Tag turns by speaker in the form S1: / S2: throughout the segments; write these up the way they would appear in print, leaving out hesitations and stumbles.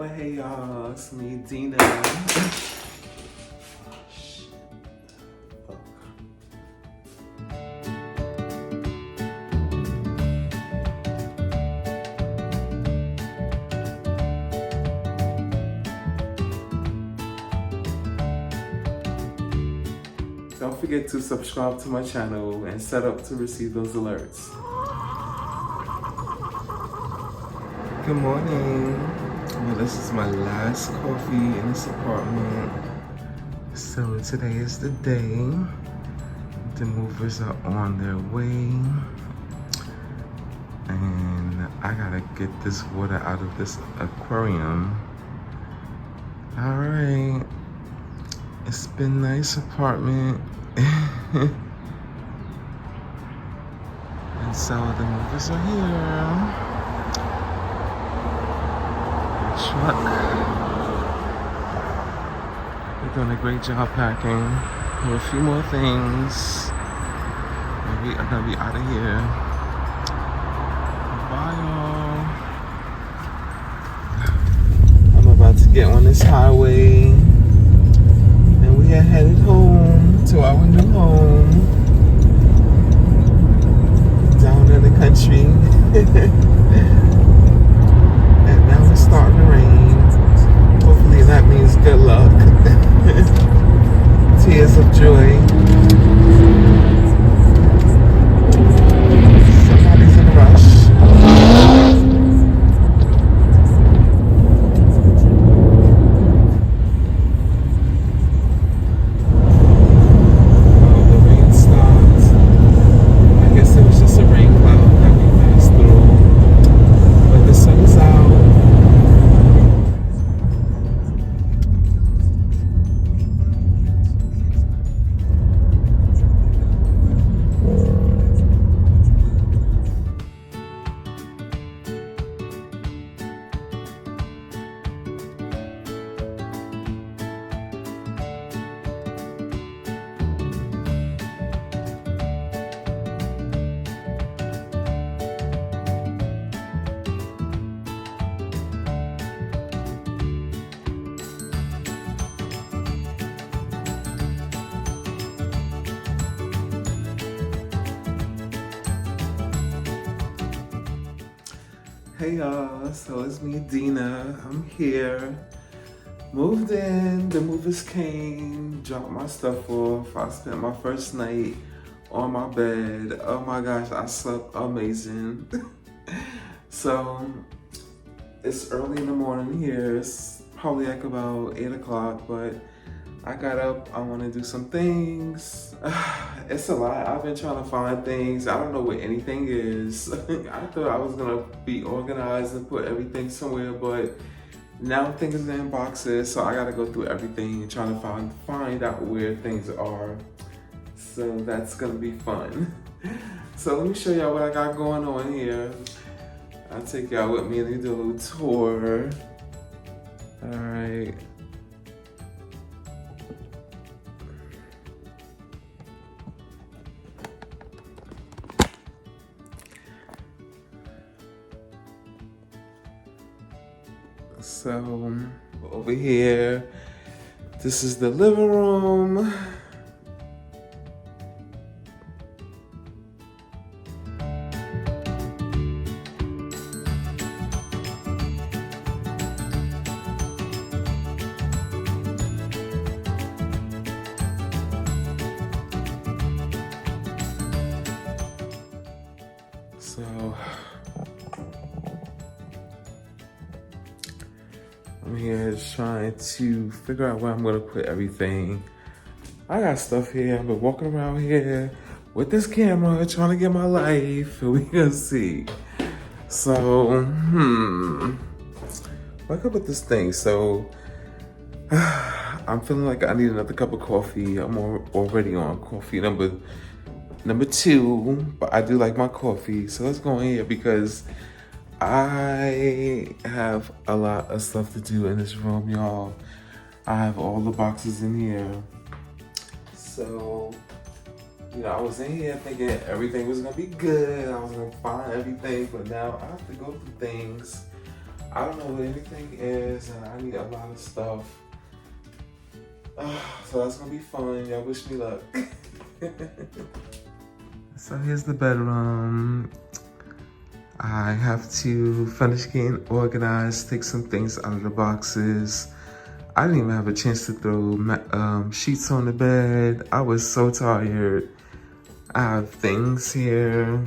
S1: Well, hey y'all, it's me, Dina. Don't forget to subscribe to my channel and set up to receive those alerts. Good morning. Well, this is my last coffee in this apartment. So today is the day. The movers are on their way. And I gotta get this water out of this aquarium. All right. It's been a nice apartment. And so the movers are here. Truck. They're doing a great job packing. Have a few more things. Maybe I'm gonna be out of here. Bye, y'all. I'm about to get on this highway, and we are headed home to our new home down in the country. And now it's starting to rain. Hopefully that means good luck. Tears of joy. Somebody's in a rush. Oh, the rain stopped. I guess it was just a rain cloud that we passed through. But the sun is out. Hey y'all, so it's me, Dina. I'm here. Moved in, the movers came, dropped my stuff off. I spent my first night on my bed. Oh my gosh, I slept amazing. So, it's early in the morning here. It's probably like about 8 o'clock, but I got up, I wanna do some things. It's a lot. I've been trying to find things. I don't know what anything is. I thought I was gonna be organized and put everything somewhere, but now things are in boxes, so I gotta go through everything and try to find out where things are. So that's gonna be fun. So let me show y'all what I got going on here. I'll take y'all with me and do a little tour. All right. So over here, this is the living room. So I'm here just trying to figure out where I'm gonna put everything. I got stuff here. I've been walking around here with this camera trying to get my life. We gonna see. So, where can I put this thing? So, I'm feeling like I need another cup of coffee. I'm already on coffee number 2, but I do like my coffee. So let's go in here because I have a lot of stuff to do in this room, y'all. I have all the boxes in here. So, you know, I was in here thinking everything was gonna be good. I was gonna find everything, but now I have to go through things. I don't know what anything is, and I need a lot of stuff. So that's gonna be fun. Y'all wish me luck. So here's the bedroom. I have to finish getting organized, take some things out of the boxes. I didn't even have a chance to throw sheets on the bed. I was so tired. I have things here,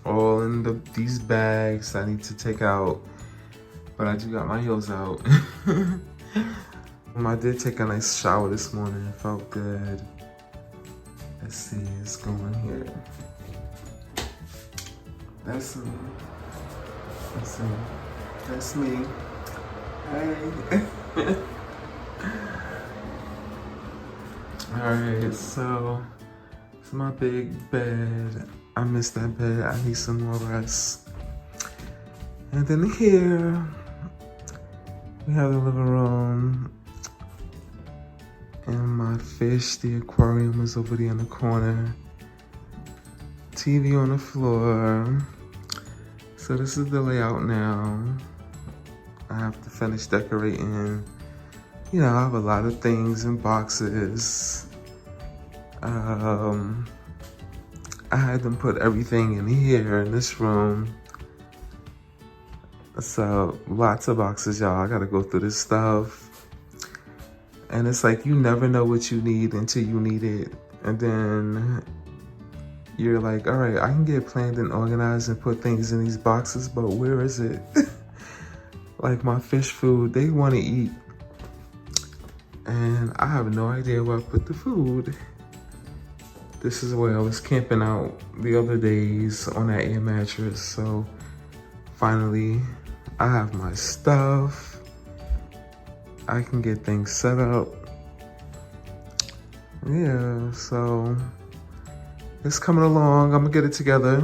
S1: all in these bags I need to take out, but I do got my heels out. I did take a nice shower this morning. It felt good. Let's see, it's going here. That's me. Let's see. That's me. Hey. Alright, so it's my big bed. I miss that bed. I need some more rest. And then here, we have the living room. And my fish, the aquarium is over there in the corner. TV on the floor. So this is the layout now. I have to finish decorating. You know, I have a lot of things in boxes. I had them put everything in here in this room. So lots of boxes, y'all. I gotta go through this stuff. And it's like you never know what you need until you need it. And then you're like, all right, I can get planned and organized and put things in these boxes, but where is it? Like my fish food, they want to eat. And I have no idea where I put the food. This is where I was camping out the other days on that air mattress. So finally, I have my stuff. I can get things set up. Yeah, so it's coming along. I'm gonna get it together.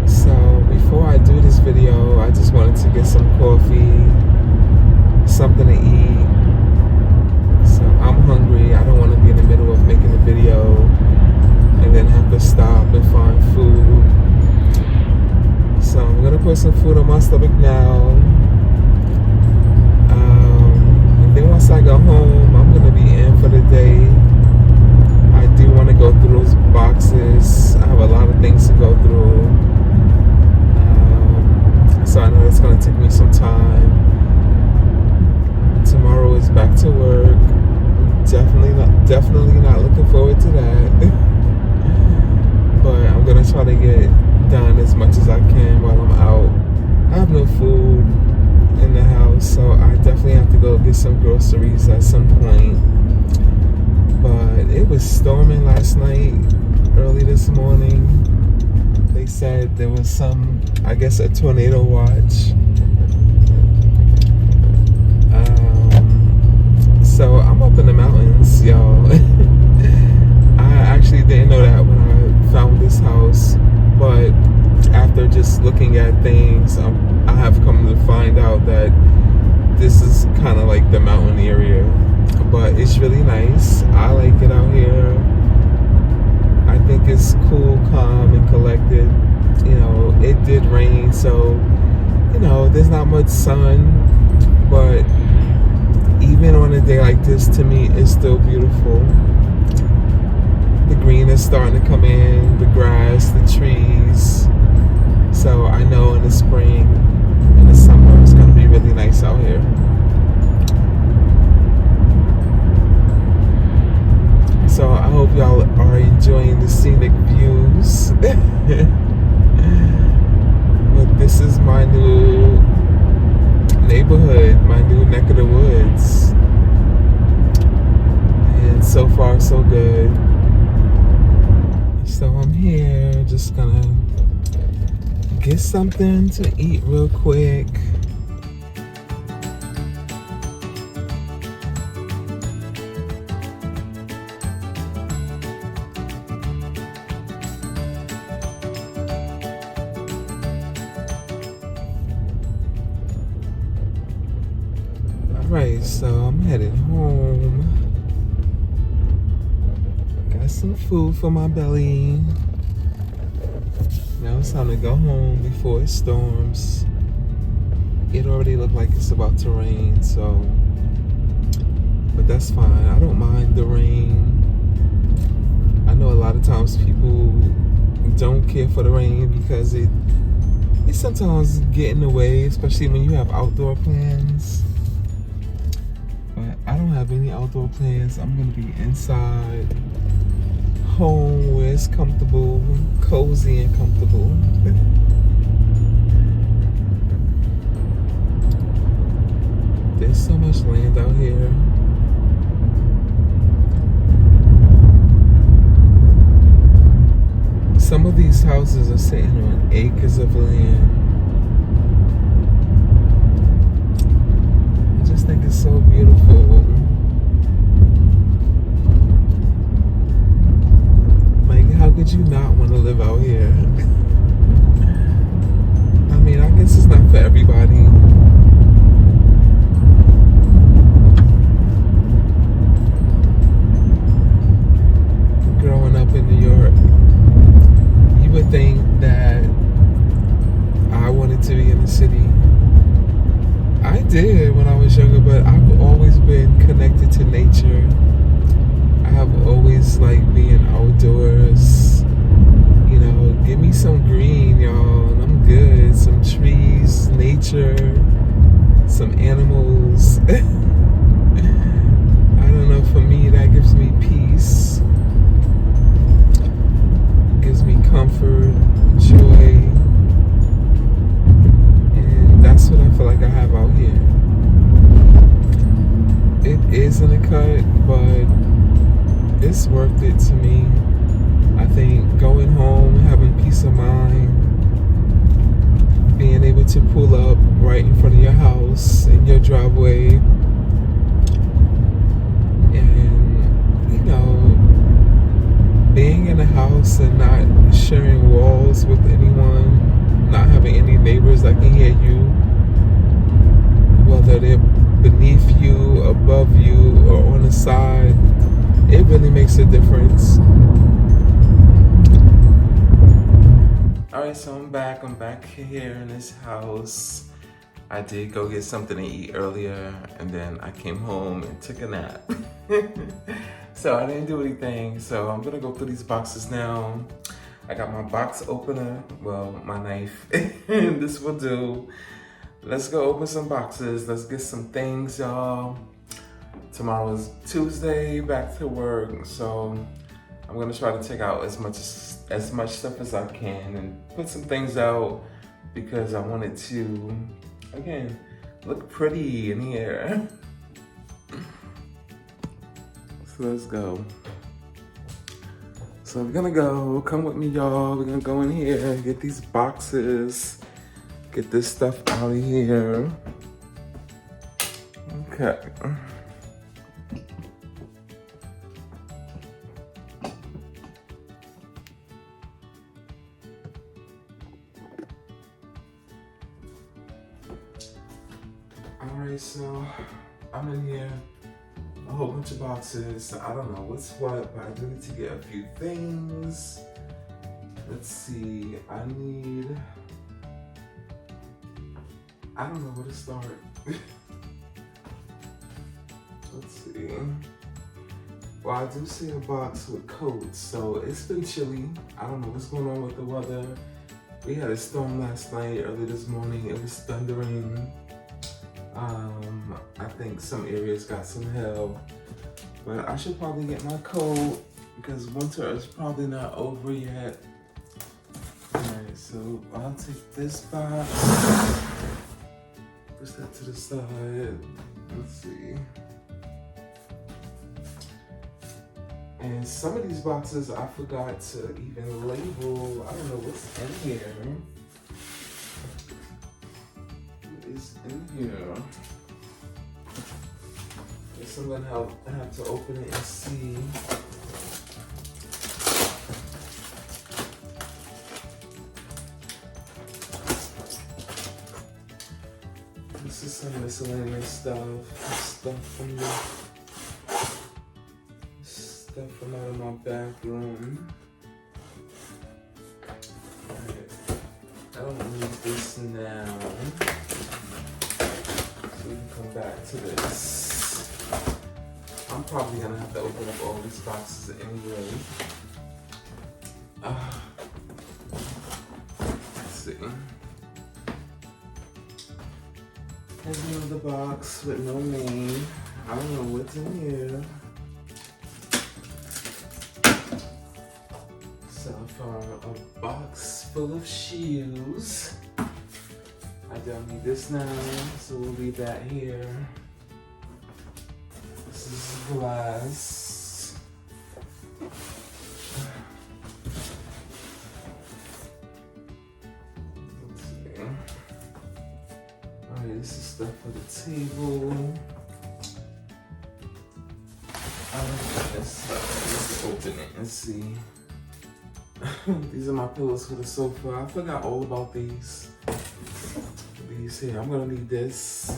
S1: So before I do this video, I just wanted to get some coffee, something to eat. So I'm hungry. I don't want to be in the middle of making a video and then have to stop and find food. So I'm gonna put some food on my stomach now. And then once I go home, I'm gonna be in for the day. I do want to go through those boxes. I have a lot of things to go through. So I know it's gonna take me some time. Tomorrow is back to work. Definitely not looking forward to that. But I'm gonna try to get done as much as I can while I'm out. I have no food in the house, so I definitely have to go get some groceries at some point. But it was storming last night, early this morning. They said there was I guess a tornado watch. So I'm up in the mountains, y'all. I actually didn't know that when I found this house, but after just looking at things, I have come to find out that this is kind of like the mountain area, but it's really nice. I like it out here. I think it's cool, calm, and collected. You know, it did rain, so, you know, there's not much sun, but even on a day like this, to me, it's still beautiful. The green is starting to come in, the grass, the trees. So I know in the spring and the summer, it's gonna be really nice out here. So I hope y'all are enjoying the scenic views. But this is my new neighborhood, my new neck of the woods, and so far so good. So I'm here just gonna get something to eat real quick. Alright, so I'm headed home. Got some food for my belly. Now it's time to go home before it storms. It already looked like it's about to rain, so, but that's fine. I don't mind the rain. I know a lot of times people don't care for the rain because it sometimes get in the way, especially when you have outdoor plans. But I don't have any outdoor plans. I'm gonna be inside, home where it's comfortable, cozy and comfortable. There's so much land out here. Some of these houses are sitting on acres of land. I just think it's so beautiful. Like, how could you not want to live out here? I mean, I guess it's not for everybody. Growing up in New York, you would think that I wanted to be in the city. I did when I was younger, but I've always been connected to nature. I have always liked being outdoors. You know, give me some green, y'all, and I'm good. Some trees, nature, some animals. I don't know, for me, that gives me peace. Gives me comfort, joy, and that's what I feel like I have out here. It isn't a cut, but it's worth it to me. I think going home, having peace of mind, being able to pull up right in front of your house, in your driveway, and, you know, being in a house and not sharing walls with anyone, not having any neighbors that can hear you, whether they're beneath you, above you, or on the side, it really makes a difference. Alright, so I'm back here in this house. I did go get something to eat earlier, and then I came home and took a nap. So I didn't do anything, so I'm gonna go through these boxes now. I got my box opener, well, my knife, and this will do. Let's go open some boxes. Let's get some things, y'all. Tomorrow is Tuesday, back to work, so I'm gonna try to take out as much stuff as I can and put some things out because I want it to, again, look pretty in here. So let's go. So we're gonna go, come with me, y'all. We're gonna go in here, get these boxes, get this stuff out of here. Okay. Alright, so I'm in here. A whole bunch of boxes. I don't know what's what, but I do need to get a few things. Let's see. I don't know where to start. Let's see. Well, I do see a box with coats, so it's been chilly. I don't know what's going on with the weather. We had a storm last night, early this morning. It was thundering. I think some areas got some hail, but I should probably get my coat because winter is probably not over yet. Alright, so I'll take this box, push that to the side. Let's see. And some of these boxes I forgot to even label. I don't know what's in here. What is in here? Guess I'm gonna have to open it and see. This is some miscellaneous stuff from out of my bathroom. Alright, I don't need this now. So we can come back to this. I'm probably gonna have to open up all these boxes anyway. Let's see. Here's another box with no name. I don't know what's in here. So far, a box full of shoes. I don't need this now, so we'll leave that here. This is glass. Let's see. Alright, this is stuff for the table. Let's open it and see. These are my pillows for the sofa. I forgot all about these. These here, I'm gonna need this.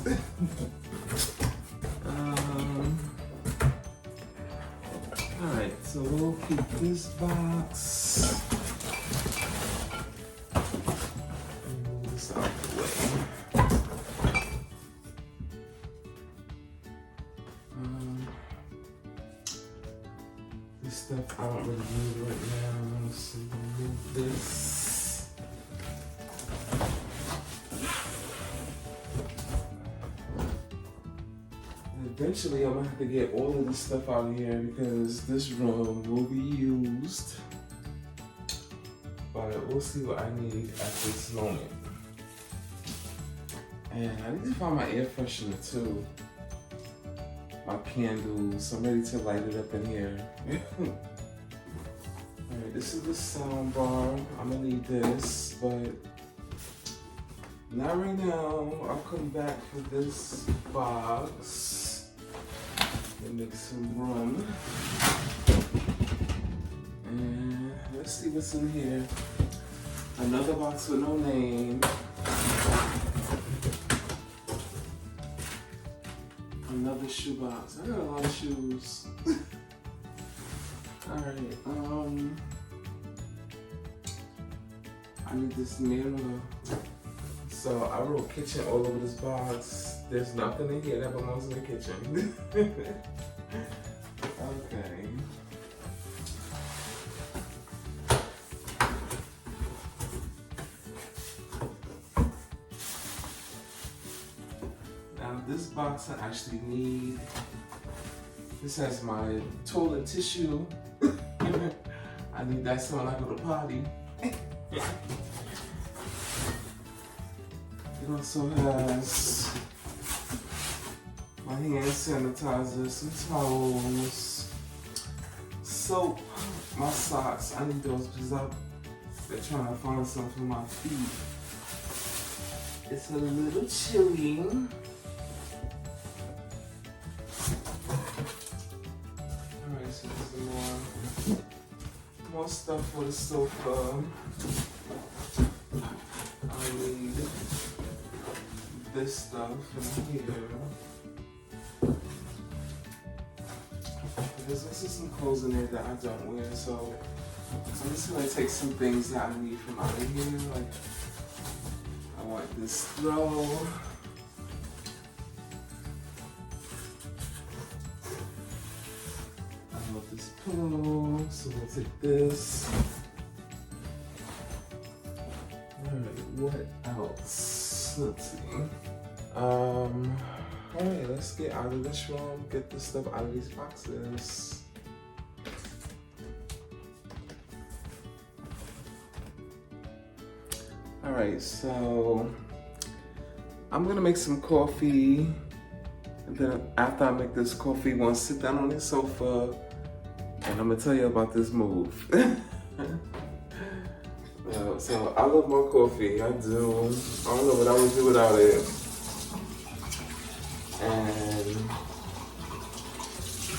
S1: Alright, so we'll keep this box. And move this out the way. This stuff I don't really need right now, so we'll move this. Eventually, I'm gonna have to get all of this stuff out of here because this room will be used. But we'll see what I need at this moment. And I need to find my air freshener too. My candles. I'm ready to light it up in here. Alright, this is the sound bar. I'm gonna need this, but not right now. I'll come back for this box. Make some room. And let's see what's in here. Another box with no name. Another shoe box. I got a lot of shoes. Alright, I need this mirror. So I wrote kitchen all over this box. There's nothing in here that belongs in the kitchen. Okay. Now this box I actually need. This has my toilet tissue. I need that so when I go to potty. It also has my hand sanitizer, some towels, soap, my socks. I need those because I've been trying to find some for my feet. It's a little chilly. Alright, so there's more stuff for the sofa. I need this stuff in here. There's also some clothes in there that I don't wear, so I'm just gonna take some things that I need from out of here. Like, I want this throw. I want this pillow, so we'll take this. Alright, what else? Let's see. Alright, let's get out of this room, get this stuff out of these boxes. Alright, so I'm gonna make some coffee, and then after I make this coffee, I'm gonna sit down on this sofa and I'm gonna tell you about this move. So I love my coffee, I do. I don't know what I would do without it. And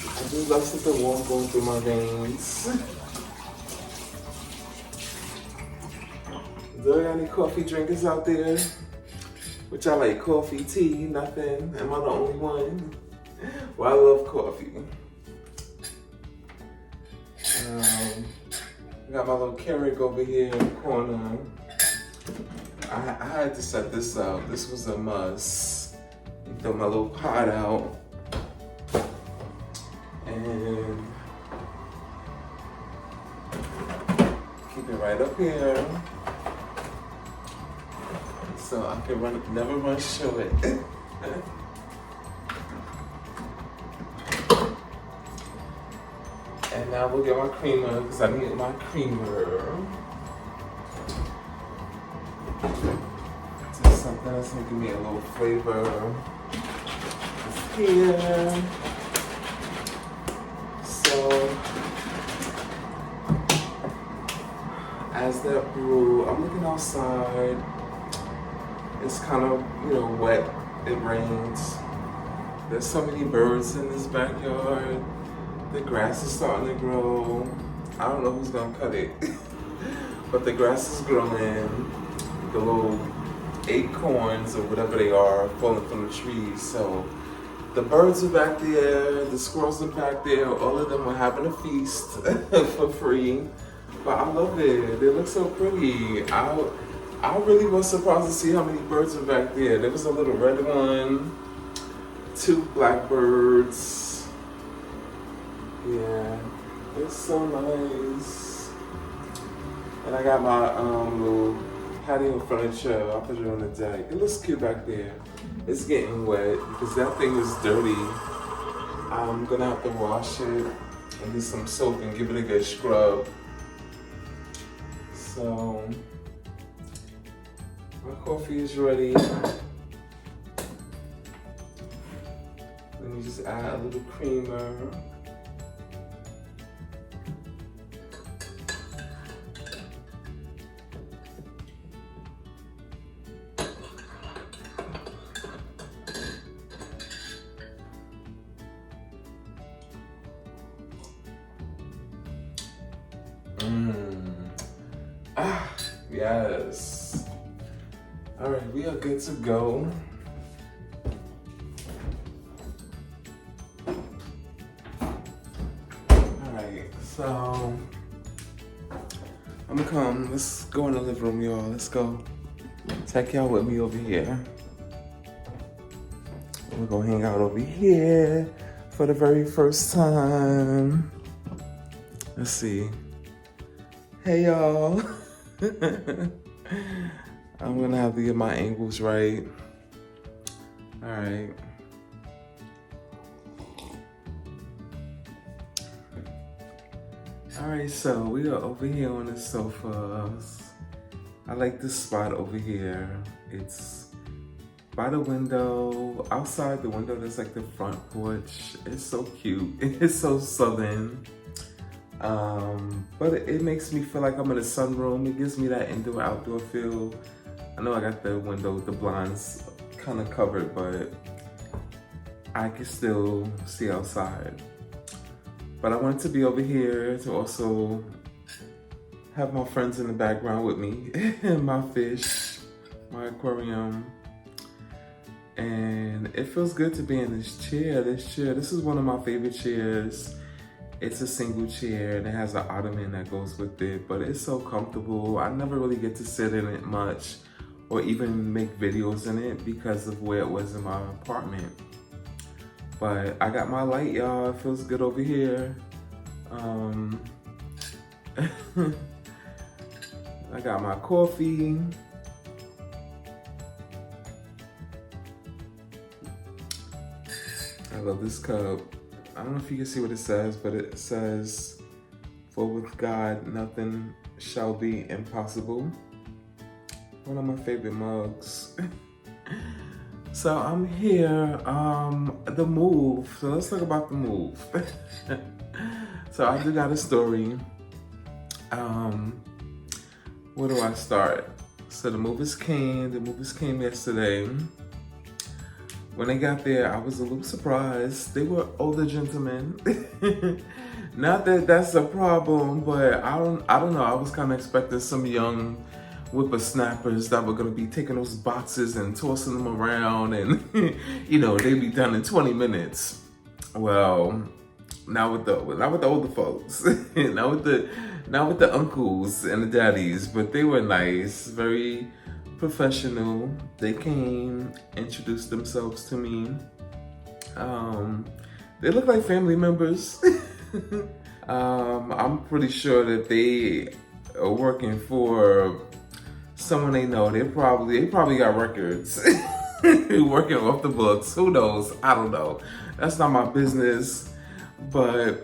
S1: I just love something warm going through my veins. Do you got any coffee drinkers out there? Which I like coffee, tea, nothing. Am I the only one? Well, I love coffee. I got my little Keurig over here in the corner. I had to set this up. This was a must. Throw my little pot out. And keep it right up here. So I can never run short. And now we'll get my creamer, because I need my creamer. Just something that's gonna give me a little flavor. It's here. So, as that brew, I'm looking outside. It's kind of, wet. It rains. There's so many birds in this backyard. The grass is starting to grow. I don't know who's gonna cut it, but the grass is growing. The little acorns or whatever they are falling from the trees. So the birds are back there, the squirrels are back there. All of them are having a feast for free. But I love it. They look so pretty. I really was surprised to see how many birds are back there. There was a little red one, 2 blackbirds. Yeah, it's so nice. And I got my little patio furniture. I'll put it on the deck. It looks cute back there. It's getting wet because that thing is dirty. I'm gonna have to wash it and get some soap and give it a good scrub. So, my coffee is ready. Let me just add a little creamer. Yes. All right, we are good to go. All right, so I'm gonna come. Let's go in the living room, y'all. Let's go. Take y'all with me over here. We're gonna hang out over here for the very first time. Let's see. Hey, y'all. I'm gonna have to get my angles right. All right. All right, so we are over here on the sofas. I like this spot over here. It's by the window. Outside the window, there's like the front porch. It's so cute. It's so southern. But it makes me feel like I'm in a sunroom. It gives me that indoor-outdoor feel. I know I got the window, the blinds kind of covered, but I can still see outside. But I wanted to be over here to also have my friends in the background with me, my fish, my aquarium. And it feels good to be in this chair. This is one of my favorite chairs. It's a single chair and it has an ottoman that goes with it, but it's so comfortable. I never really get to sit in it much or even make videos in it because of where it was in my apartment. But I got my light, y'all. It feels good over here. I got my coffee. I love this cup. I don't know if you can see what it says, but it says, "For with God, nothing shall be impossible." One of my favorite mugs. So I'm here, the move. So let's talk about the move. So I do got a story. Where do I start? So the movers came yesterday. When they got there, I was a little surprised. They were older gentlemen. Not that that's a problem, but I don't know. I was kind of expecting some young whippersnappers that were gonna be taking those boxes and tossing them around, and they'd be done in 20 minutes. Well, not with the older folks, not with the uncles and the daddies, but they were nice, very professional. They came, introduced themselves to me. They look like family members. I'm pretty sure that they are working for someone they know. They probably got records working off the books. Who knows? I don't know. That's not my business. But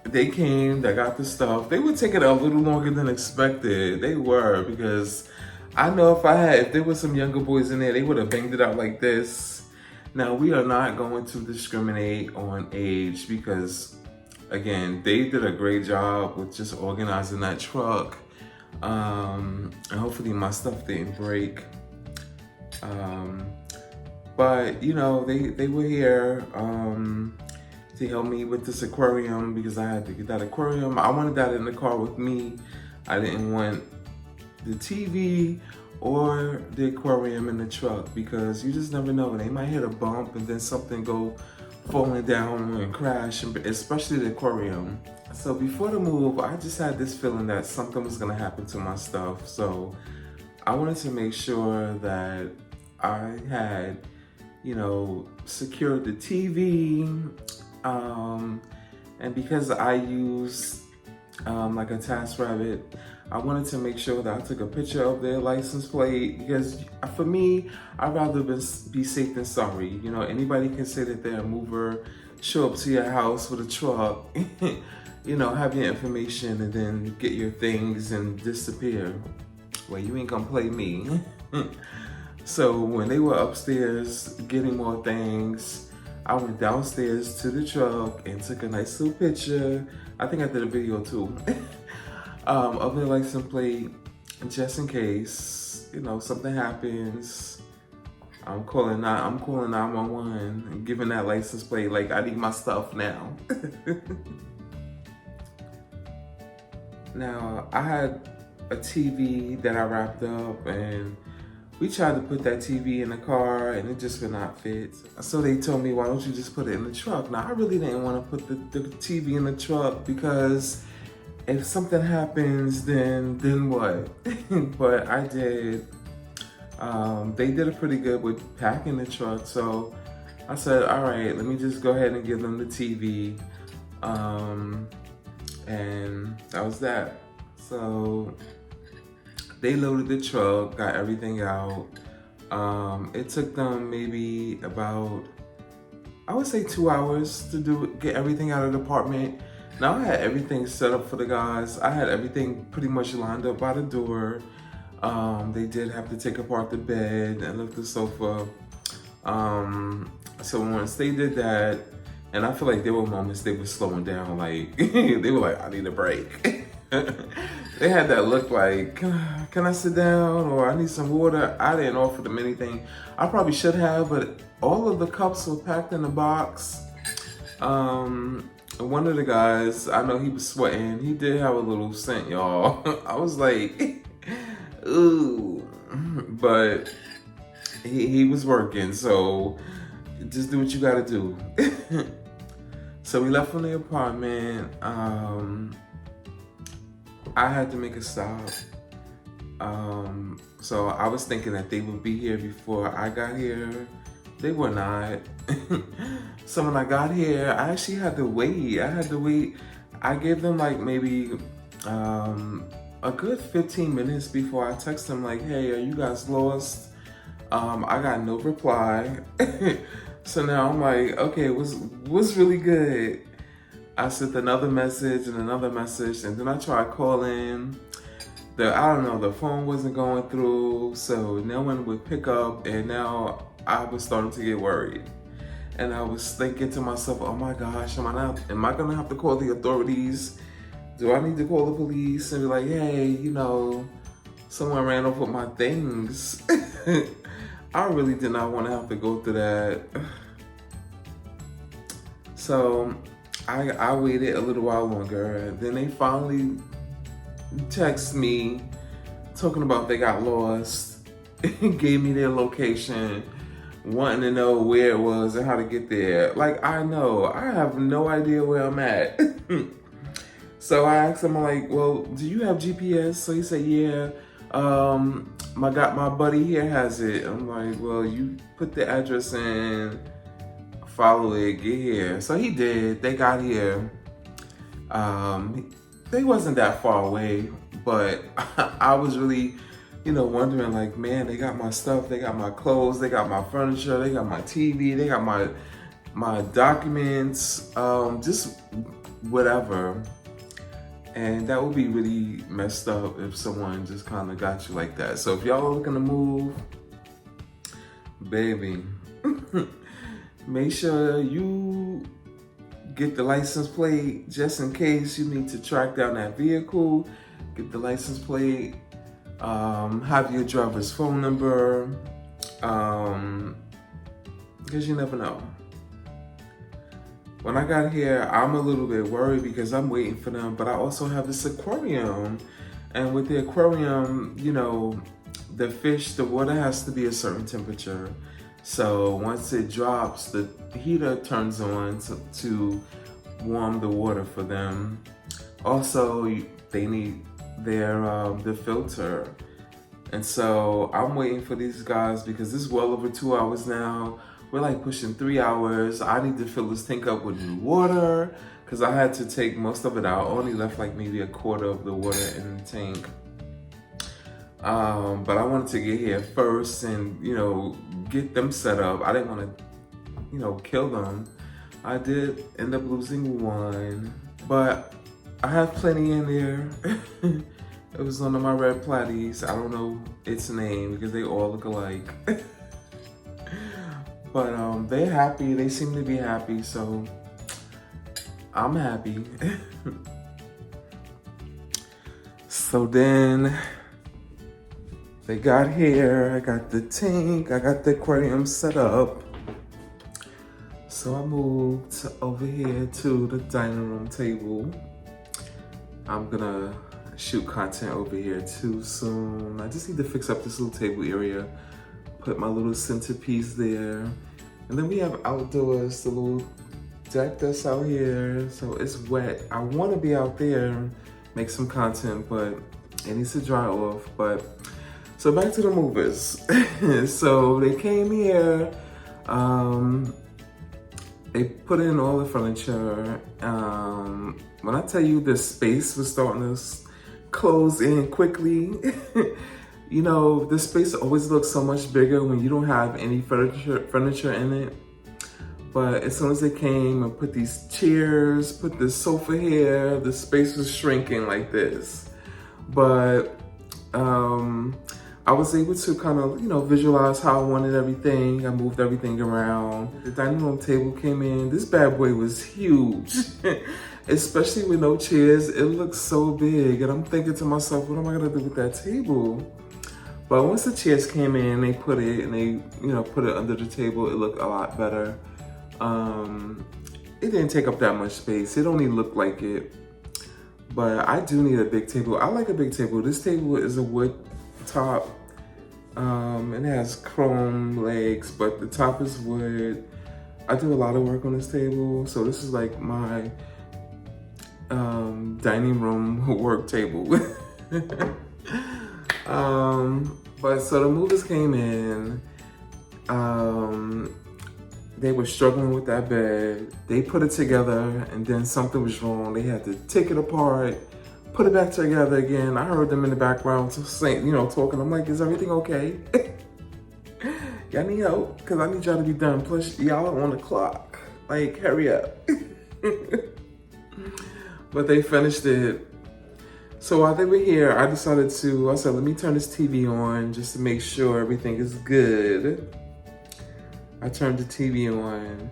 S1: they came, they got the stuff. They would take it a little longer than expected. They were, because I know if there was some younger boys in there, they would have banged it out like this. Now, we are not going to discriminate on age, because again, they did a great job with just organizing that truck. And hopefully my stuff didn't break. But they were here to help me with this aquarium, because I had to get that aquarium. I wanted that in the car with me. I didn't want the TV or the aquarium in the truck, because you just never know. They might hit a bump and then something go falling down and crash, especially the aquarium. So before the move, I just had this feeling that something was gonna happen to my stuff. So I wanted to make sure that I had, secured the TV. And because I use like a TaskRabbit, I wanted to make sure that I took a picture of their license plate, because for me, I'd rather be safe than sorry. Anybody can say that they're a mover, show up to your house with a truck, have your information, and then get your things and disappear. Well, you ain't gonna play me. So when they were upstairs getting more things, I went downstairs to the truck and took a nice little picture. I think I did a video too. Of their license plate, just in case, something happens. I'm calling 911 and giving that license plate, like, I need my stuff now. Now, I had a TV that I wrapped up, and we tried to put that TV in the car, and it just would not fit. So they told me, why don't you just put it in the truck? Now, I really didn't want to put the TV in the truck, because if something happens, then what? But I did. They did it pretty good with packing the truck. So I said, all right, let me just go ahead and give them the TV. And that was that. So they loaded the truck, got everything out. It took them maybe about, I would say, 2 hours to get everything out of the apartment. Now, I had everything set up for the guys. I had everything pretty much lined up by the door. They did have to take apart the bed and lift the sofa. So once they did that, and I feel like there were moments they were slowing down, like, they were like, I need a break. They had that look like, can I sit down, or I need some water? I didn't offer them anything. I probably should have, but all of the cups were packed in a box. One of the guys, I know he was sweating. He did have a little scent, y'all. I was like, ooh, but he was working, so just do what you gotta do. So we left from the apartment. I had to make a stop. So I was thinking that they would be here before I got here. They were not. So when I got here, I actually had to wait. I gave them like maybe a good 15 minutes before I text them like, hey, are you guys lost? I got no reply. So now I'm like, okay, what's really good? I sent another message and another message, and then I tried calling. The phone wasn't going through, so no one would pick up, and now I was starting to get worried. And I was thinking to myself, oh my gosh, am I gonna have to call the authorities? Do I need to call the police and be like, hey, someone ran off with my things? I really did not want to have to go through that. So I waited a little while longer. Then they finally text me talking about they got lost, gave me their location, wanting to know where it was and how to get there. Like, I know, I have no idea where I'm at. So I asked him, I'm like, well, do you have GPS? So he said, yeah. My buddy here has it. I'm like, well, you put the address in, follow it, get here. So he did. They got here. They wasn't that far away, but I was really, wondering, like, man, they got my stuff, they got my clothes, they got my furniture, they got my TV, they got my documents, just whatever. And that would be really messed up if someone just kind of got you like that. So if y'all are looking to move, baby, make sure you get the license plate just in case you need to track down that vehicle. Get the license plate, have your driver's phone number, because you never know. When I got here, I'm a little bit worried because I'm waiting for them, but I also have this aquarium. And with the aquarium, the fish, the water has to be a certain temperature. So once it drops, the heater turns on to warm the water for them. Also, they need the filter. And so I'm waiting for these guys because it's well over 2 hours now. We're like pushing 3 hours. I need to fill this tank up with new water because I had to take most of it out. I only left like maybe a quarter of the water in the tank. But I wanted to get here first and, get them set up. I didn't want to, kill them. I did end up losing one, but I have plenty in there. It was one of my red platies. I don't know its name because they all look alike. But they're happy. They seem to be happy, so I'm happy. So then they got here. I got the tank. I got the aquarium set up. So I moved over here to the dining room table. I'm gonna shoot content over here too soon. I just need to fix up this little table area. Put my little centerpiece there. And then we have outdoors, the little deck that's out here. So it's wet. I want to be out there, make some content, but it needs to dry off. But so back to the movers. So they came here. They put in all the furniture. When I tell you the space was starting to close in quickly, the space always looks so much bigger when you don't have any furniture in it. But as soon as they came and put these chairs, put this sofa here, the space was shrinking like this. But I was able to kind of, visualize how I wanted everything. I moved everything around. The dining room table came in. This bad boy was huge, especially with no chairs. It looks so big. And I'm thinking to myself, what am I gonna do with that table? But once the chairs came in, they put it and they, put it under the table. It looked a lot better. It didn't take up that much space. It only looked like it. But I do need a big table. I like a big table. This table is a wood top. It has chrome legs, but the top is wood. I do a lot of work on this table. So this is like my dining room work table. But so the movers came in. They were struggling with that bed. They put it together and then something was wrong. They had to take it apart, put it back together again. I heard them in the background saying, talking. I'm like, is everything okay? Y'all need help? Because I need y'all to be done. Plus, y'all are on the clock. Like, hurry up. But they finished it. So while they were here, I said, let me turn this TV on just to make sure everything is good. I turned the TV on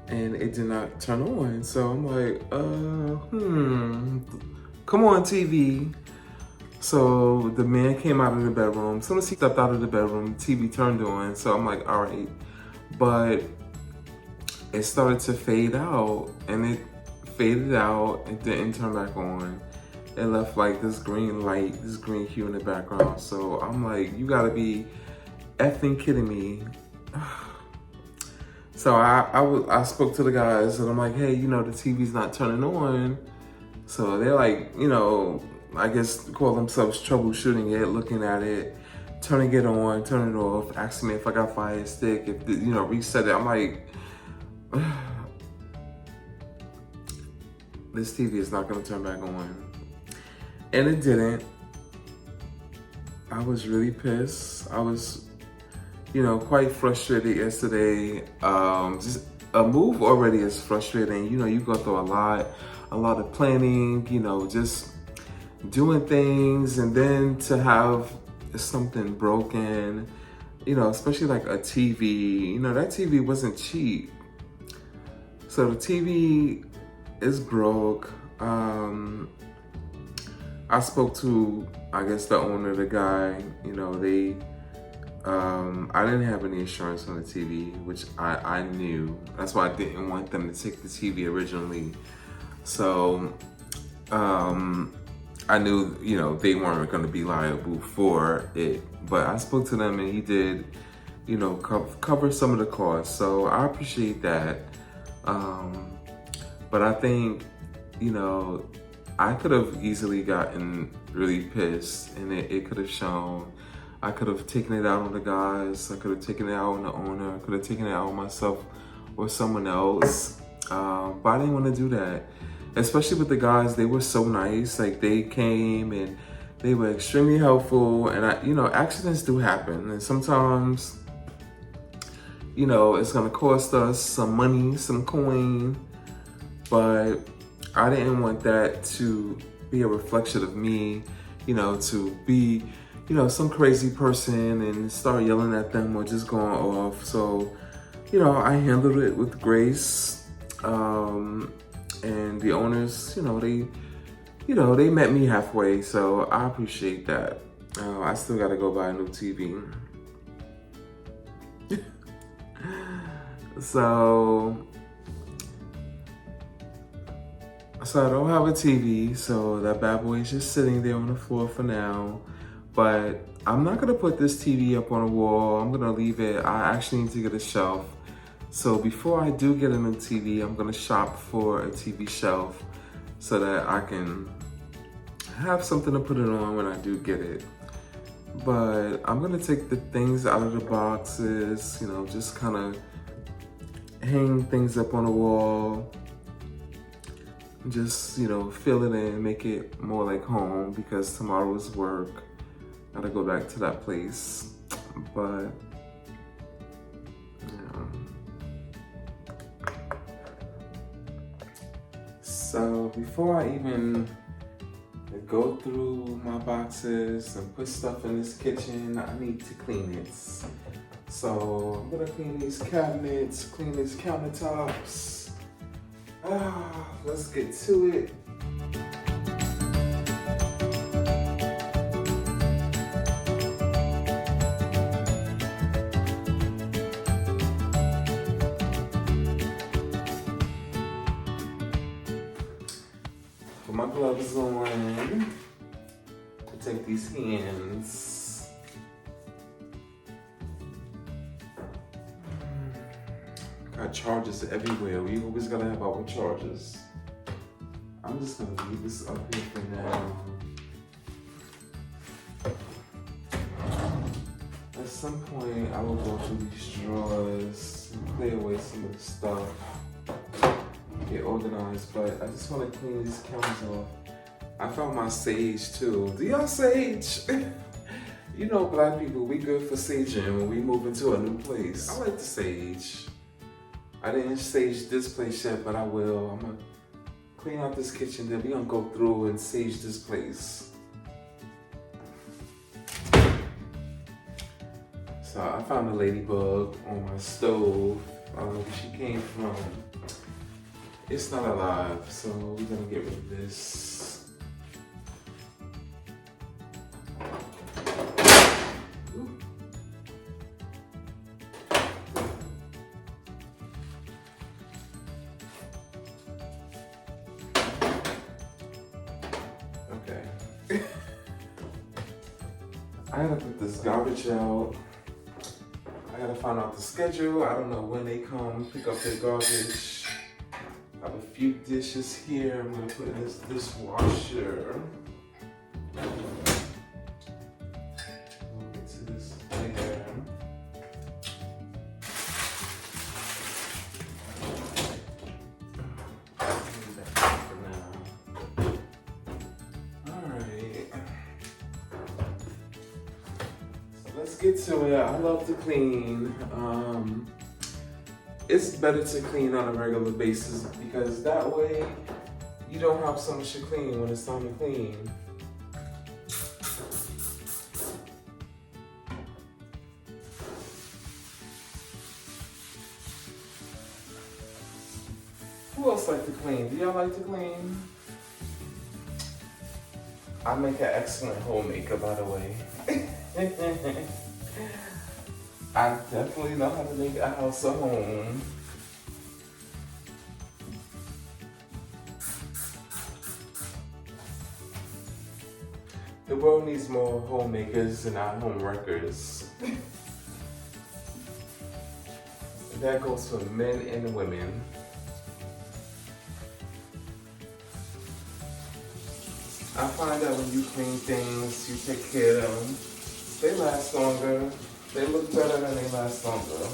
S1: and it did not turn on. So I'm like, come on, TV. So the man came out of the bedroom. As soon as he stepped out of the bedroom, the TV turned on. So I'm like, all right. But it started to fade out and it faded out. It didn't turn back on. it left like this green light, this green hue in the background. So I'm like, you gotta be effing kidding me. So I spoke to the guys and I'm like, hey, you know, the TV's not turning on. So they're like, you know, I guess call themselves troubleshooting it, looking at it, turning it on, turning it off, asking me if I got Fire Stick, if, you know, reset it. I'm like, this TV is not gonna turn back on. And it didn't. I was really pissed. I was, you know, quite frustrated yesterday. Just a move already is frustrating. You know, you go through a lot of planning, you know, just doing things, and then to have something broken, you know, especially like a TV, you know, that TV wasn't cheap. So the TV is broke. I spoke to, I guess, the owner, the guy, you know, I didn't have any insurance on the TV, which I knew. That's why I didn't want them to take the TV originally. So, I knew, you know, they weren't going to be liable for it, but I spoke to them and he did, you know, cover some of the costs. So I appreciate that. But I think, you know, I could have easily gotten really pissed, and it could have shown. I could have taken it out on the guys. I could have taken it out on the owner. I could have taken it out on myself or someone else. But I didn't want to do that. Especially with the guys, they were so nice. Like, they came and they were extremely helpful. And you know, accidents do happen. And sometimes, you know, it's gonna cost us some money, some coin. But I didn't want that to be a reflection of me, you know, to be, you know, some crazy person and start yelling at them or just going off. So, you know, I handled it with grace. And the owners, they met me halfway, so I appreciate that. I still gotta go buy a new TV. So I don't have a TV, so that bad boy is just sitting there on the floor for now. But I'm not gonna put this TV up on a wall. I'm gonna leave it. I actually need to get a shelf. So before I do get a new TV, I'm gonna shop for a TV shelf so that I can have something to put it on when I do get it. But I'm gonna take the things out of the boxes, you know, just kind of hang things up on the wall. Just, you know, fill it in, make it more like home, because tomorrow's work. Gotta go back to that place. But, so before I even go through my boxes and put stuff in this kitchen, I need to clean it. So I'm gonna clean these cabinets, clean these countertops. Let's get to it. Put my gloves on. Protect these hands. Got chargers everywhere. We always gotta have our chargers. I'm just gonna leave this up here for now. At some point, I will go through these drawers and clear away some of the stuff. Get organized, but I just want to clean these counters off. I found my sage too. Do y'all sage? You know, black people, we good for saging when we move into a new place. I like to sage. I didn't sage this place yet, but I will. I'm gonna clean out this kitchen, then we're gonna go through and sage this place. So I found a ladybug on my stove. She came from, it's not alive, so we're gonna get rid of this. Ooh. I gotta put this garbage out. I gotta find out the schedule. I don't know when they come pick up their garbage. I have a few dishes here. I'm gonna put in this dishwasher. Move it to this there. Let's get to it. I love to clean. It's better to clean on a regular basis because that way you don't have so much to clean when it's time to clean. Who else like to clean? Do y'all like to clean? I make an excellent homemaker, by the way. I definitely know how to make a house a home. The world needs more homemakers and not home wreckers. That goes for men and women. I find that when you clean things, you take care of them, they last longer. They look better and they last longer.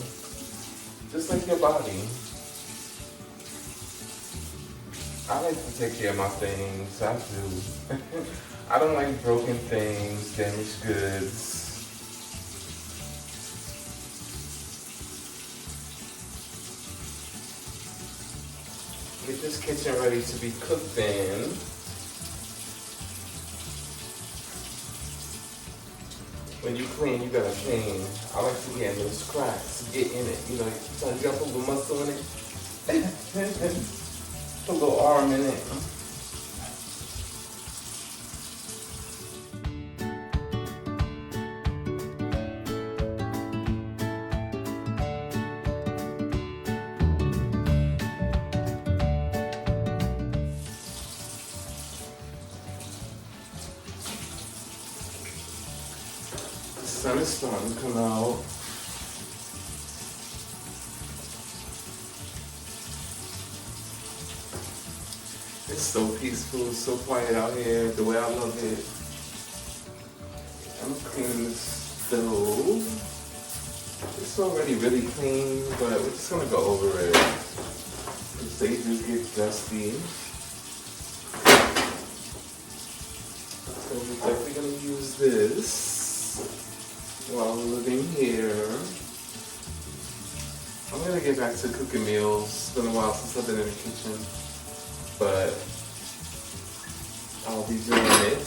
S1: Just like your body. I like to take care of my things, I do. I don't like broken things, damaged goods. Get this kitchen ready to be cooked in. When you clean, you gotta clean. I like to get in those cracks, get in it. You know, sometimes you gotta put a little muscle in it. Put a little arm in it. The sun is starting to come out. It's so peaceful, so quiet out here, the way I love it. I'm cleaning the stove. It's already really clean, but we're just gonna go over it. The stages get dusty. So we're definitely gonna use this while we're living here. I'm gonna get back to cooking meals. It's been a while since I've been in the kitchen, but I'll be doing it.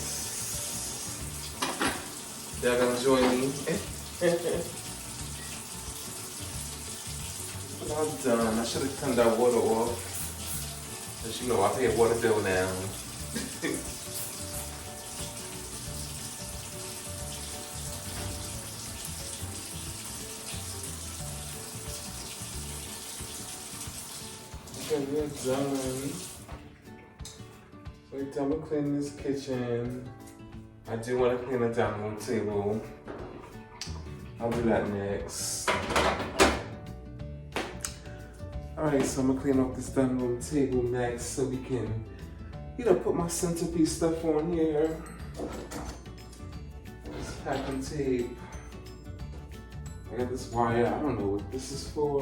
S1: Y'all gonna join me? But I'm done. I should have turned that water off. As you know, I pay a water bill now. Okay, we're done. Wait, I'm gonna clean this kitchen. I do want to clean the dining room table. I'll do that next. Alright, so I'm gonna clean up this dining room table next so we can, you know, put my centerpiece stuff on here. This packing tape. I got this wire, I don't know what this is for.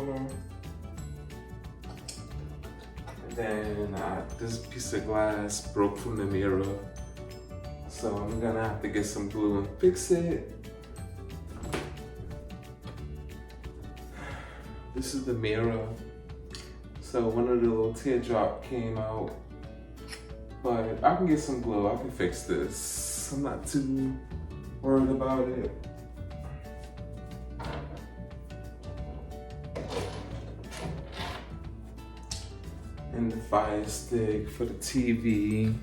S1: And then this piece of glass broke from the mirror. So I'm gonna have to get some glue and fix it. This is the mirror. So one of the little teardrop came out. But I can get some glue, I can fix this. I'm not too worried about it. And the fire stick for the TV.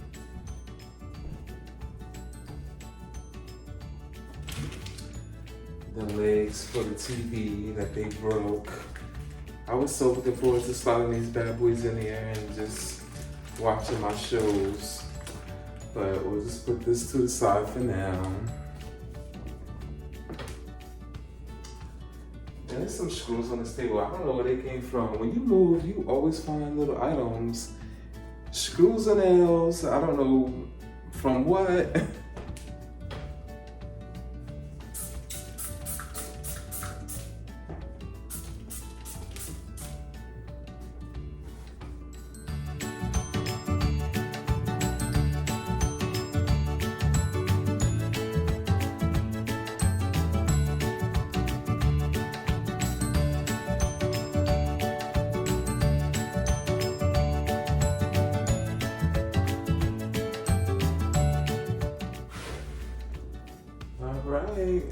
S1: The legs for the TV that they broke. I was so looking forward to sliding these bad boys in here and just watching my shows. But we'll just put this to the side for now. And there's some screws on this table. I don't know where they came from. When you move, you always find little items. Screws and nails. I don't know from what. Right.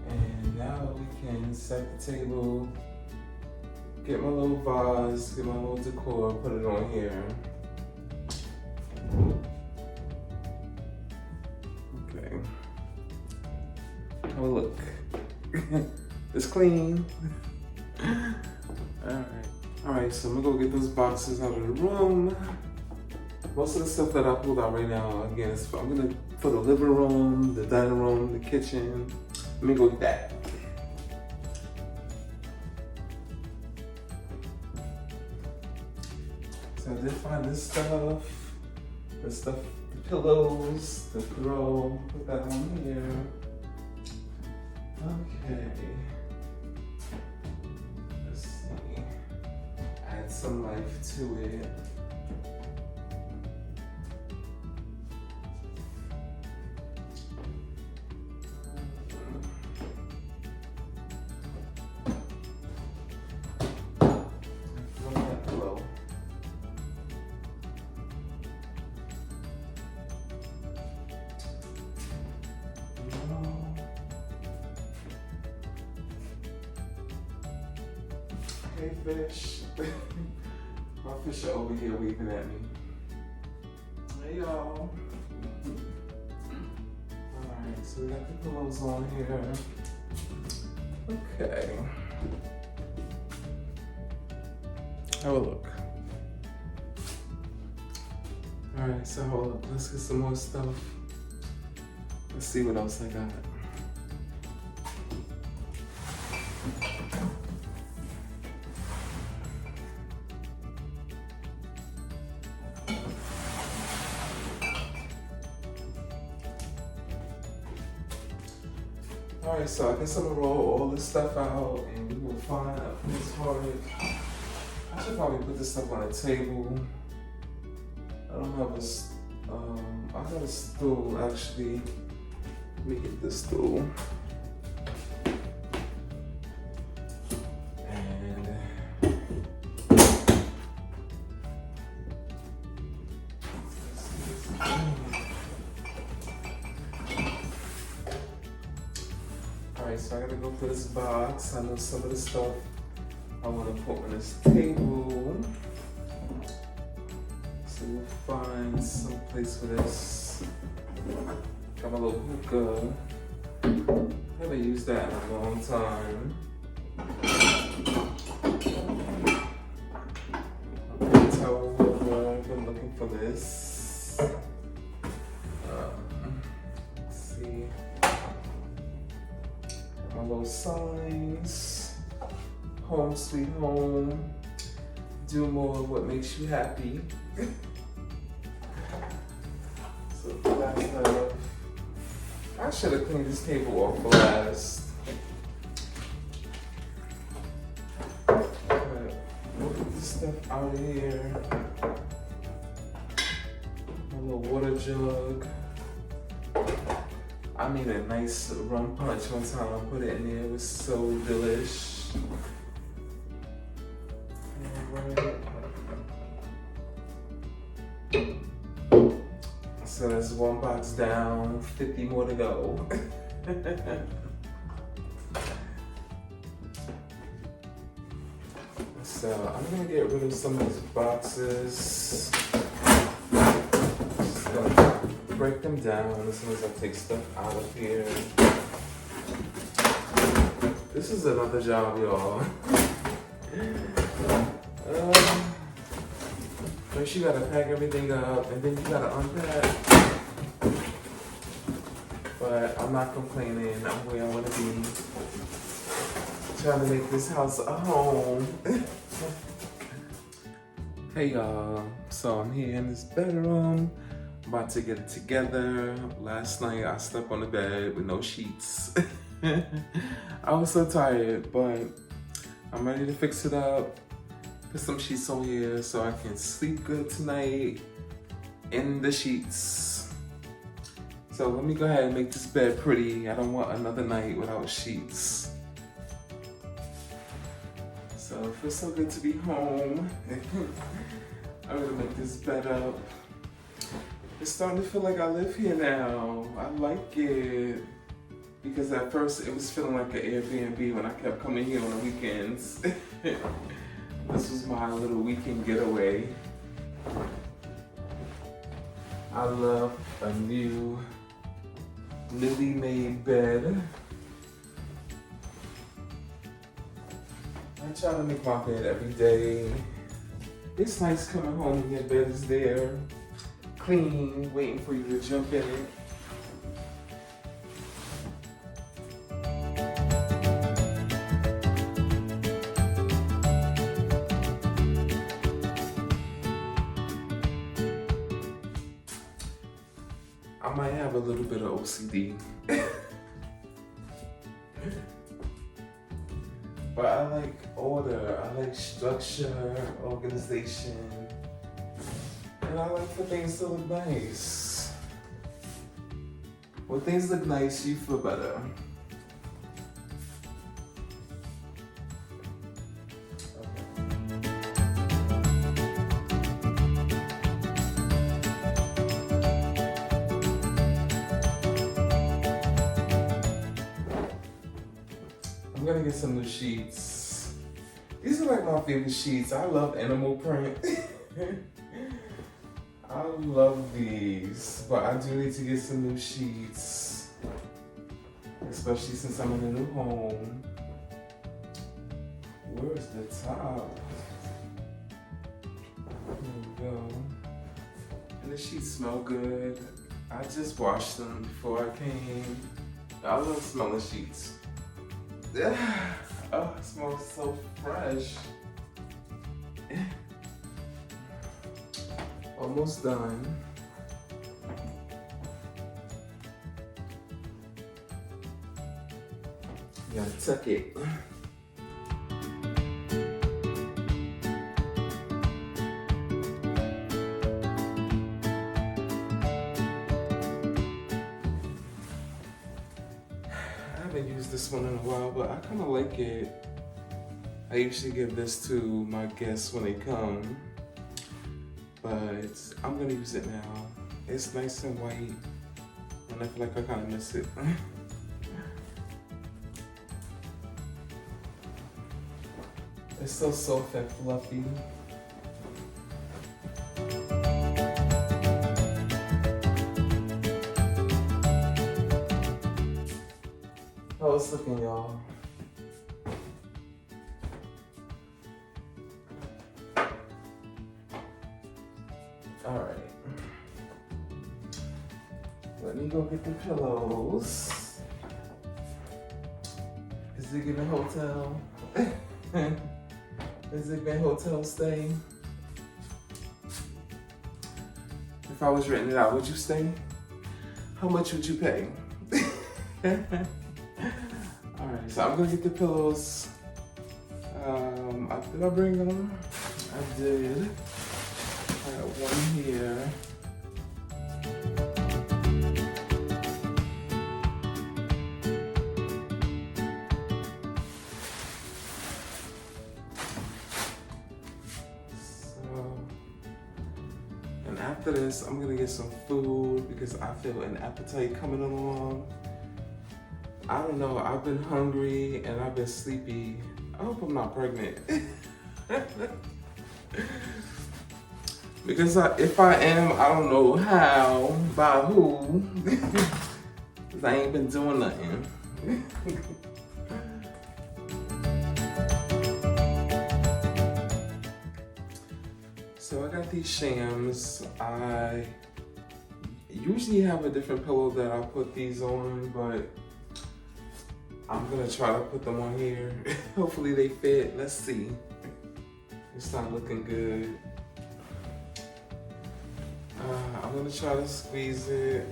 S1: And now we can set the table, get my little vase, get my little decor, put it on here. Okay. Oh, look. It's clean. Alright, so I'm gonna go get those boxes out of the room. Most of the stuff that I pulled out right now, again, I'm gonna for the living room, the dining room, the kitchen. Let me go get that. So I did find this stuff, the pillows, the throw, put that on here. Okay. Let's see. Add some life to it. Hey fish. My fish are over here waving at me. Hey y'all. Alright, so we got the pillows on here. Okay. Have a look. Alright, so hold up. Let's get some more stuff. Let's see what else I got. Alright, so I guess I'm gonna roll all this stuff out and we will find a place for it. I should probably put this stuff on a table. I don't have a, I got a stool actually. Let me get this stool. Alright, so I gotta go for this box. I know some of the stuff I want to put on this table. So we'll find some place for this. Got my little hookah. Haven't used that in a long time. Okay, towel holder. I've been looking for this. Let's see. My little signs. Home sweet home. Do more of what makes you happy. So that's I should have cleaned this table off last. But we'll get this stuff out of here. My little water jug. I made a nice rum punch one time. I put it in there. It was so delish. Alright. So that's one box down, 50 more to go. So I'm gonna get rid of some of these boxes. Just gonna break them down as soon as I take stuff out of here. This is another job, y'all. First you gotta pack everything up and then you gotta unpack. But but I'm not complaining. I'm where I want to be. Trying to make this house a home. Hey y'all, so I'm here in this bedroom. I'm about to get it together. Last night I slept on the bed with no sheets. I was so tired, but I'm ready to fix it up. Put some sheets on here so I can sleep good tonight in the sheets. So let me go ahead and make this bed pretty. I don't want another night without sheets. So it feels so good to be home. I'm gonna make this bed up. It's starting to feel like I live here now. I like it. Because at first it was feeling like an Airbnb when I kept coming here on the weekends. This was my little weekend getaway. I love a newly made bed. I try to make my bed every day. It's nice coming home and your bed is there, clean, waiting for you to jump in it. I might have a little bit of OCD. But I like order, I like structure, organization, and I like for things to look nice. When things look nice, you feel better. I'm gonna get some new sheets. These are like my favorite sheets. I love animal print. I love these, but I do need to get some new sheets, especially since I'm in a new home. Where's the top? There we go. And the sheets smell good. I just washed them before I came. I love smelling sheets. Oh, it smells so fresh. Almost done. You gotta tuck it. I haven't used this one in a while, but I kind of like it. I usually give this to my guests when they come, but I'm gonna use it now. It's nice and white, and I feel like I kind of miss it. It's so soft and fluffy. How it's looking, y'all? All right. Let me go get the pillows. Is it giving hotel? Is it giving hotel stay? If I was renting it out, would you stay? How much would you pay? Alright, so I'm gonna get the pillows. Did I bring them? I did. I got one here. And after this, I'm gonna get some food because I feel an appetite coming along. I don't know, I've been hungry and I've been sleepy. I hope I'm not pregnant. Because if I am, I don't know how, by who. Because I ain't been doing nothing. So I got these shams. I usually have a different pillow that I put these on, but I'm gonna try to put them on here. Hopefully they fit. Let's see. It's not looking good. I'm gonna try to squeeze it.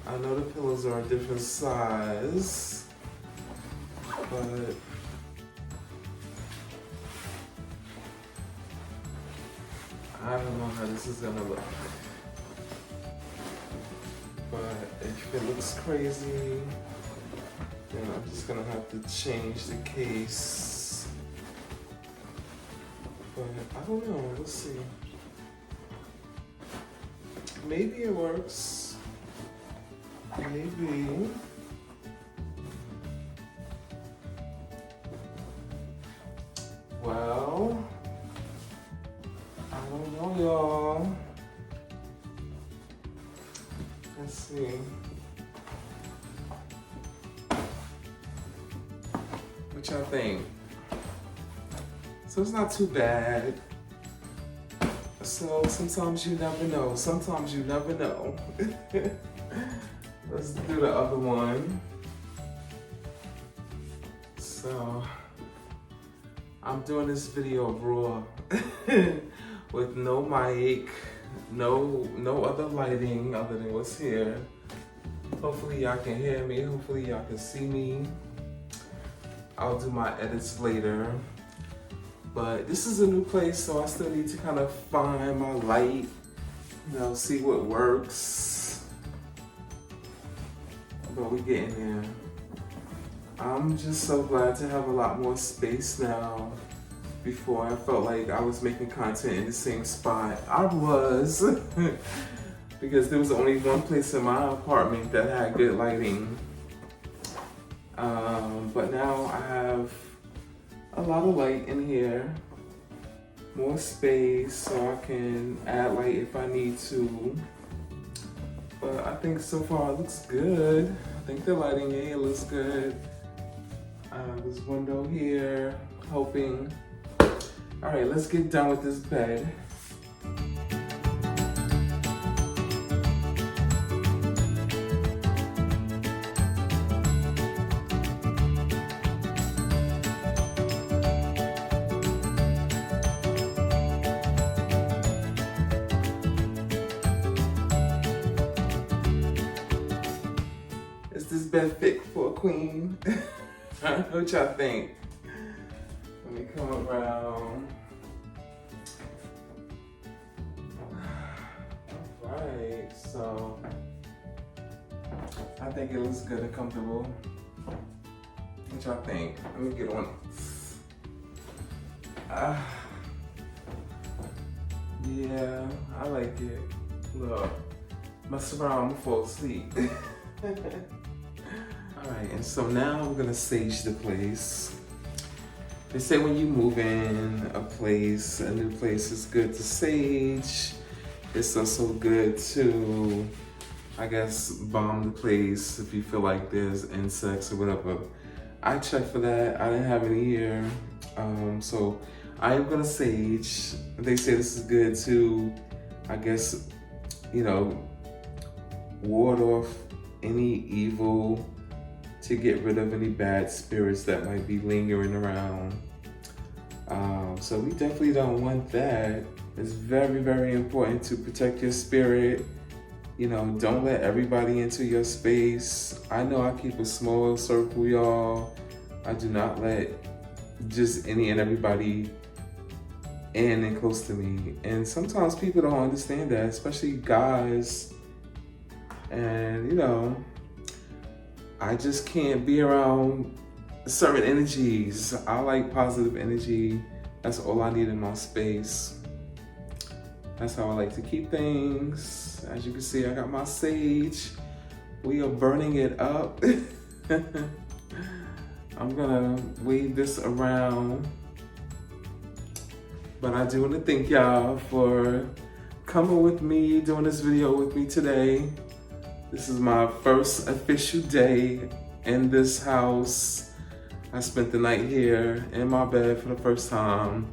S1: I know the pillows are a different size, but I don't know how this is gonna look. But if it looks crazy, then I'm just gonna have to change the case. But I don't know, we'll see. Maybe it works. Maybe. Well, I don't know, y'all. Let's see. What y'all think? So it's not too bad. So sometimes you never know. Sometimes you never know. Let's do the other one. So I'm doing this video raw with no mic, no other lighting other than what's here. Hopefully y'all can hear me. Hopefully y'all can see me. I'll do my edits later. But this is a new place, so I still need to kind of find my light, see what works. But we're getting there. I'm just so glad to have a lot more space now. Before, I felt like I was making content in the same spot. I was, because there was only one place in my apartment that had good lighting. But now I have a lot of light in here, more space, so I can add light if I need to. But I think so far it looks good. I think the lighting here looks good. This window here, helping. All right, let's get done with this bed. Is this bed fit for a queen? What y'all think? Let me come around. Alright, so I think it looks good and comfortable. What y'all think? Let me get on. Yeah, I like it. Look, mess around, I'm fall asleep. Alright, and so now I'm gonna sage the place. They say when you move in a place, a new place, it's good to sage. It's also good to, I guess, bomb the place if you feel like there's insects or whatever. I checked for that. I didn't have any here. So I am gonna sage. They say this is good to, I guess, ward off any evil, to get rid of any bad spirits that might be lingering around. So we definitely don't want that. It's very, very important to protect your spirit. Don't let everybody into your space. I know I keep a small circle, y'all. I do not let just any and everybody in and close to me. And sometimes people don't understand that, especially guys. And I just can't be around certain energies. I like positive energy. That's all I need in my space. That's how I like to keep things. As you can see, I got my sage. We are burning it up. I'm gonna wave this around. But I do want to thank y'all for coming with me, doing this video with me today. This is my first official day in this house. I spent the night here in my bed for the first time.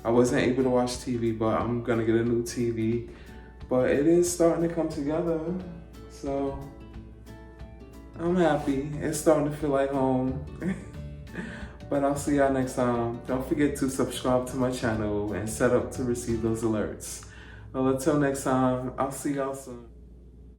S1: I wasn't able to watch TV, but I'm gonna get a new TV. But it is starting to come together, so I'm happy. It's starting to feel like home. But I'll see y'all next time. Don't forget to subscribe to my channel and set up to receive those alerts. Well, until next time, I'll see y'all soon.